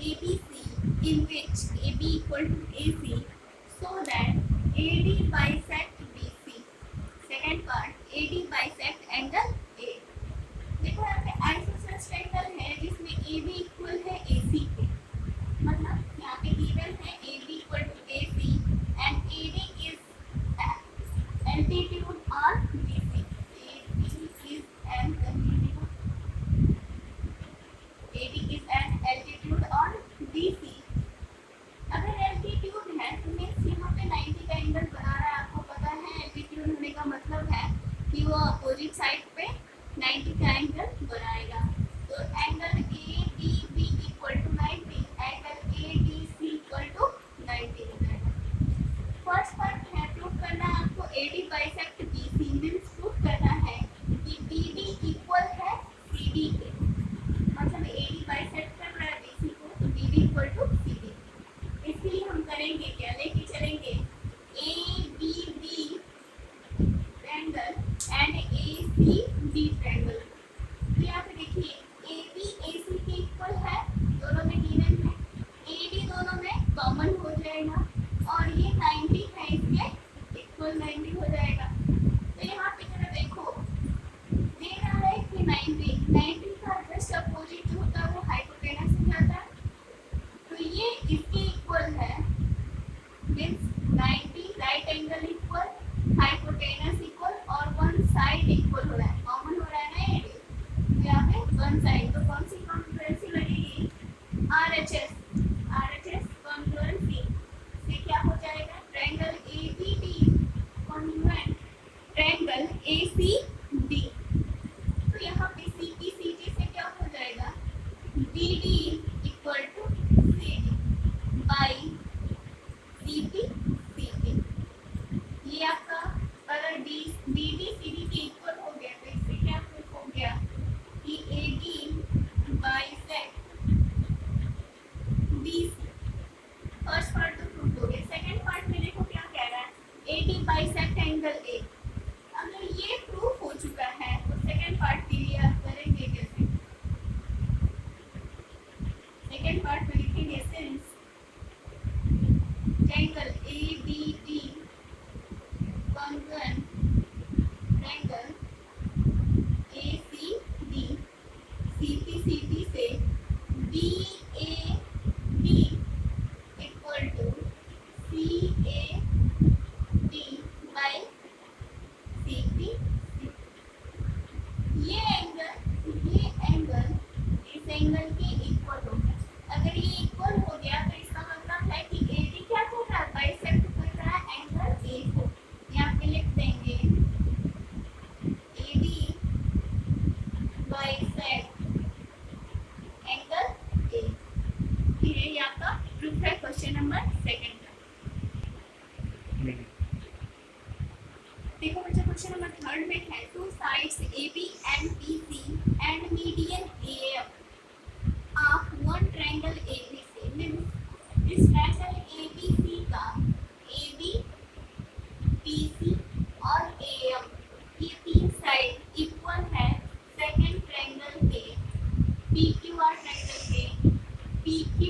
ABC in which AB equal to AC so that AD bisect BC. Second part AD bisect angle A. देखो यहाँ पे isosceles triangle है जिसमें AB equal है AC के, मतलब यहाँ पे गिवन है AB equal to AC and AD is altitude on BC. AD is an altitude on BC. अगर एल्टीट्यूड है तो मीन्स यहाँ पे 90 का एंगल बना रहा है। आपको पता है एल्टीट्यूड होने का मतलब है कि वो अपोजिट साइड पे 90 का एंगल बनाएगा। तो angle ADB equal to 90, angle ADC equal to 90 हो जाएगा। फर्स्ट पार्ट है प्रूव करना है आपको AD bisect BC, means prove करना है कि BD इक्वल है CD के, मतलब AD बाइसेक्ट कर रहा है BC को तो BD इक्वल टू CD। इसलिए हम करेंगे क्या, लेके चलेंगे ABB triangle and ACD triangle. तो यहाँ पे देखिए AB AC के इक्वल है, दोनों में गिवन है, AD दोनों में कॉमन हो जाएगा और ये 90 है इसके इक्वल 90 हो जाएगा। तो यहाँ पे जरा देखो दे रहा है कि 90 का जस्ट अपोजिट जो होता है वो हाइपोटेनस हो जाता है। तो ये इसके इक्वल है, means 90 right angle equal, hypotenuse equal और वन साइड इक्वल हो रहा है, कॉमन हो रहा है ना ये। तो यहाँ पे वन साइड, तो कौन सी कॉन्ग्रुएंसी लगेगी, RHS कॉन्ग्रुएंसी से क्या हो जाएगा, triangle ABD congruent triangle ACD। तो यहाँ पे CPCD से क्या हो जाएगा, BD equal to CD by CPCD। ये आपका अगर BD CD के इक्वल हो गया तो इससे क्या प्रूफ हो गया कि AD bisect BC। First part तो प्रूफ हो गया। सेकंड पार्ट में देखो क्या कह रहा है, AD बाइसेक्ट एंगल A। अगर ये प्रूफ हो चुका है तो सेकंड पार्ट के लिए आप करेंगे कैसे, सेकंड पार्ट में लिखेंगे since triangle ABD congruent triangle ACD CPCD से BAD equal to CAD by CPCD। ये एंगल इस एंगल के इक्वल हो गया। अगर ये इक्वल हो गया तो इसका मतलब है कि AD क्या कर रहा है, बाइसेक्ट कर रहा है एंगल A को। यहाँ पे लिख देंगे AD बाइसेक्ट एंगल A। ये आपका प्रूफ है क्वेश्चन नंबर सेकंड का। देखो बच्चा क्वेश्चन नंबर थर्ड में है, two sides AB and BC and median AF of one triangle ABC। Means इस ट्रायंगल ABC का AB, BC और AM ये तीन साइड इक्वल है सेकंड ट्रायंगल के PQR ट्रायंगल के PQ,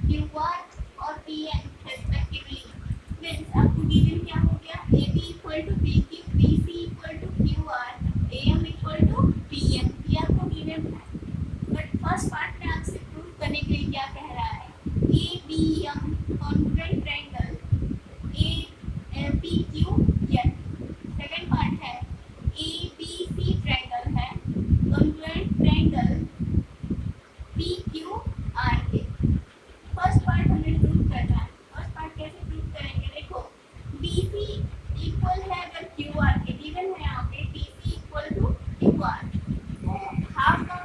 QR और PM रेस्पेक्टिवली। मीन्स आपको गिवन क्या हो गया, AB equal to PQ, BC equal to QR, AM equal to PM। ये आपको गिवन है। बट फर्स्ट पार्ट में आपसे प्रूव करने के लिए क्या कह रहा है, ABM congruent triangle PQN। Second part है ABC ट्रायंगल है कॉन्ग्रुएंट ट्रायंगल PQR के। फर्स्ट पार्ट हमें प्रूव करना है। फर्स्ट पार्ट कैसे प्रूव करेंगे, देखो BC इक्वल है अगर QR के, गिवन है यहाँ पे BC equal to QR, half का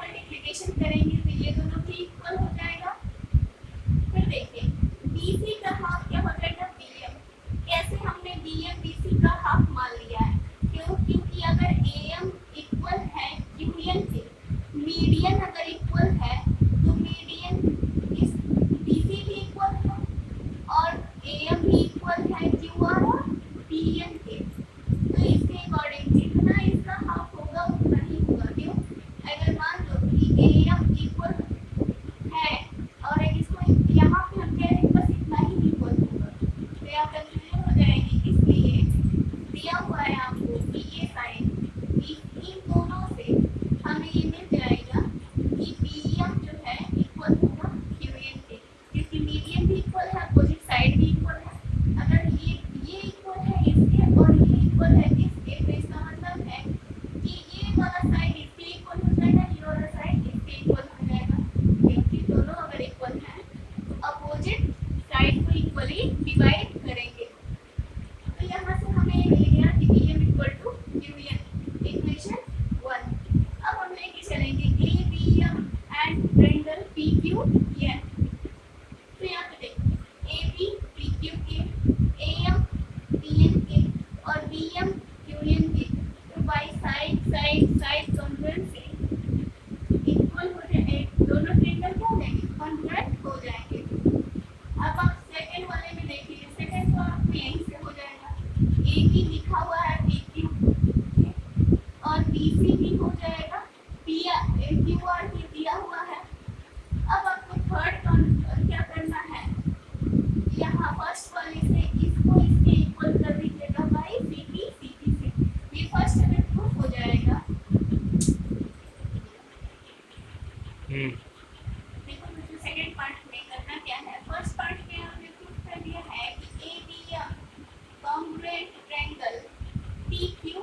हो जाएगा क्यू आर भी दिया हुआ है। अब आपको थर्ड क्या करना है, यहाँ फर्स्ट वाले से इसको इसके इक्वल कर दीजिएगा बाई सीपी से। ये फर्स्ट में प्रूफ हो जाएगा। देखो मुझे सेकंड पार्ट में करना क्या है, फर्स्ट पार्ट में हमने प्रूफ कर दिया है कि A B M congruent triangle P Q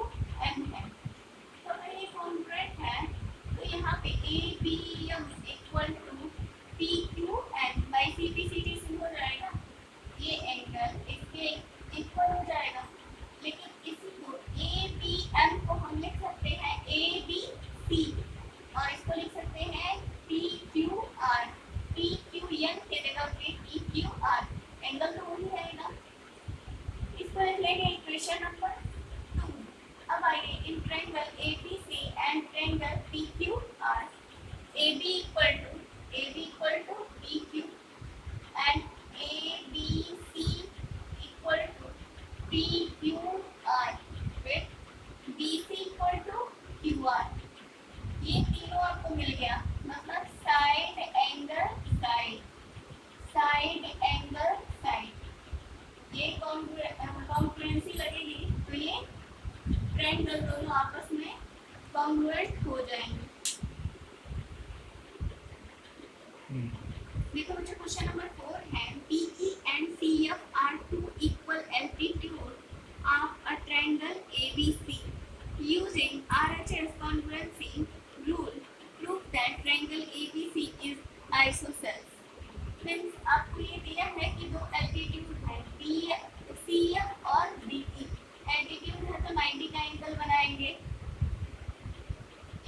M है। तो अगर ये कॉन्ग्रुएंट है तो यहाँ पे A B M equal to P Q M by C D से हो जाएगा। ये एंगल इसके इक्वल हो जाएगा। लेकिन इसी को ए बी एम को हम लिख सकते हैं ए बी सी और इसको लिख सकते हैं P Q R. P Q N के जगह पे पी क्यू आर, एंगल तो वही रहेगा। इसको लिख लेंगे इक्वेशन नंबर 2। अब आइए in triangle A B C and triangle P Q R, A B equal to P Q and A B C equal to P Q R with B C equal to Q R. ये तीनों आपको मिल गया, मतलब side angle side. ये congruency लगेगी तो ये ट्रायंगल दोनों आपस में कॉन्ग्रुएंट हो जाएंगे। देखो बच्चों क्वेश्चन नंबर 4 है BE and CF are two equal altitude of a triangle ABC. Using RHS congruency rule, prove that triangle ABC is isosceles. Means आपको ये दिया है कि दो एल्टीट्यूड है CF और BE। एल्टीट्यूड है तो 90 का एंगल बनाएंगे।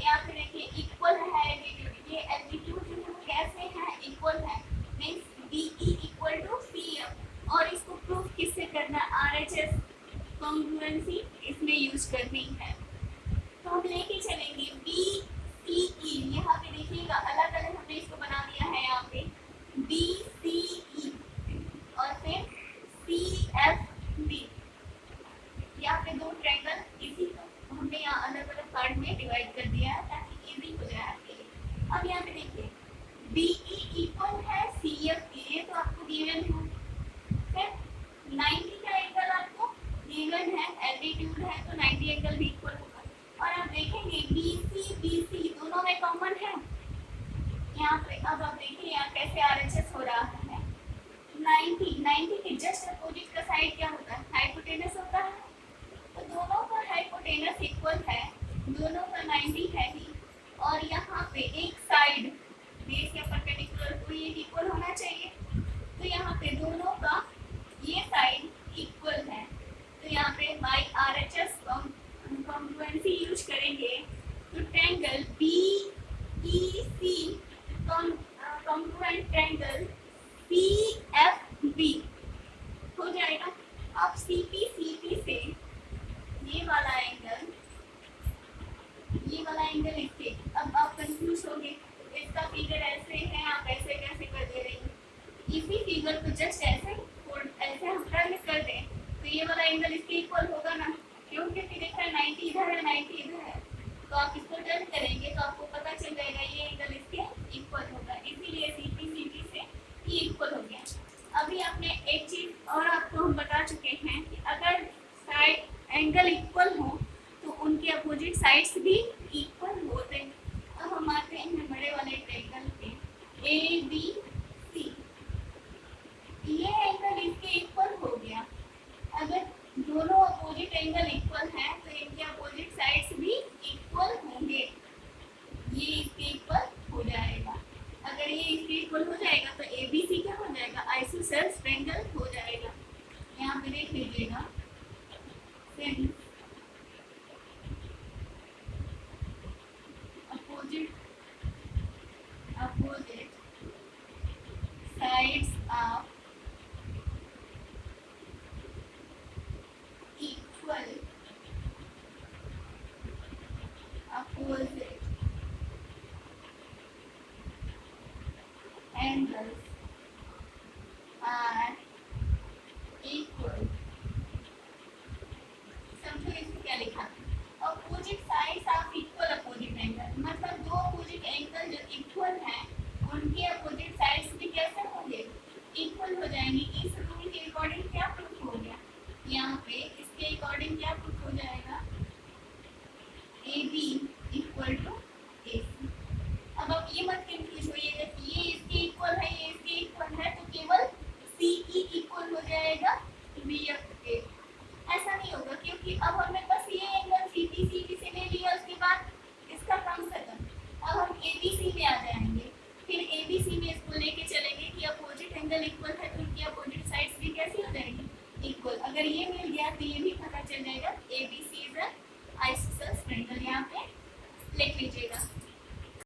यहाँ पे देखिए इक्वल है एल्टीट्यूड, ये एल्टीट्यूड जो है कैसे है, इक्वल है। Means BE equal to CF और इसको प्रूफ किससे करना है, RHS कॉन्ग्रुएंसी इसमें यूज करनी है। तो हम लेके चलेंगे BCE, यहाँ पे देखिएगा अलग अलग हमने इसको बना दिया है। यहाँ पे BCE और फिर CFB, यहाँ पे दो ट्रायंगल इसी को हमने यहाँ अलग अलग पार्ट में डिवाइड कर दिया है ताकि इजी हो जाए आपके लिए। अब यहाँ पे देखिए BE इक्वल है CF, ये तो आपको गिवन है। फिर 90 का एंगल आपको गिवन है, एल्टीट्यूड है तो 90 एंगल भी इक्वल होगा। और आप देखेंगे BC दोनों में कॉमन है यहाँ पे। अब आप देखिए यहाँ कैसे RHS हो रहा है। 90 के जस्ट अपोजिट का साइड क्या होता है, हाइपोटेनस होता है। तो दोनों का हाइपोटेनस इक्वल है, दोनों का 90 है ही। और यहाँ पे एक साइड बेस या परपेंडिकुलर को ये इक्वल होना चाहिए। तो यहाँ पे दोनों का ये साइड इक्वल है, तो यहाँ पे बाई RHS कॉन्ग्रुएंसी यूज करेंगे। तो triangle BEC congruent triangle CFB हो जाएगा। अब CP से ये वाला एंगल इसके, अब आप कंफ्यूज हो गए, इसका फिगर ऐसे है, आप ऐसे कैसे कर दे रही हैं। इसी फिगर को जस्ट ऐसे हम टर्न कर दें तो ये वाला एंगल इसके इक्वल होगा ना, क्योंकि देखा 90 इधर है 90 इधर है। तो आप इसको टर्न करेंगे तो आपको पता चल जाएगा ये एंगल इसके इक्वल होगा, इसीलिए CP से ये इक्वल हो गया। अभी आपने एक चीज और आपको हम बता चुके हैं कि अगर साइड एंगल इक्वल हो तो उनके अपोजिट साइड्स भी इक्वल होते हैं। अब हम आते हैं बड़े वाले ट्रायंगल पे ABC। ये एंगल इसके इक्वल हो गया। अगर दोनों अपोजिट एंगल इक्वल हैं तो इनके अपोजिट साइड्स भी इक्वल होंगे, ये इसके इक्वल हो जाएगा। अगर ये इसके इक्वल हो जाएगा तो ABC क्या हो जाएगा, आइसोसेलेस ट्रायंगल हो जाएगा। यहाँ पे देख लीजिएगा opposite sides of equal opposite angles are equal. समझो इसको क्या लिखा, opposite sides of equal opposite यहाँ पे लिख लीजिए।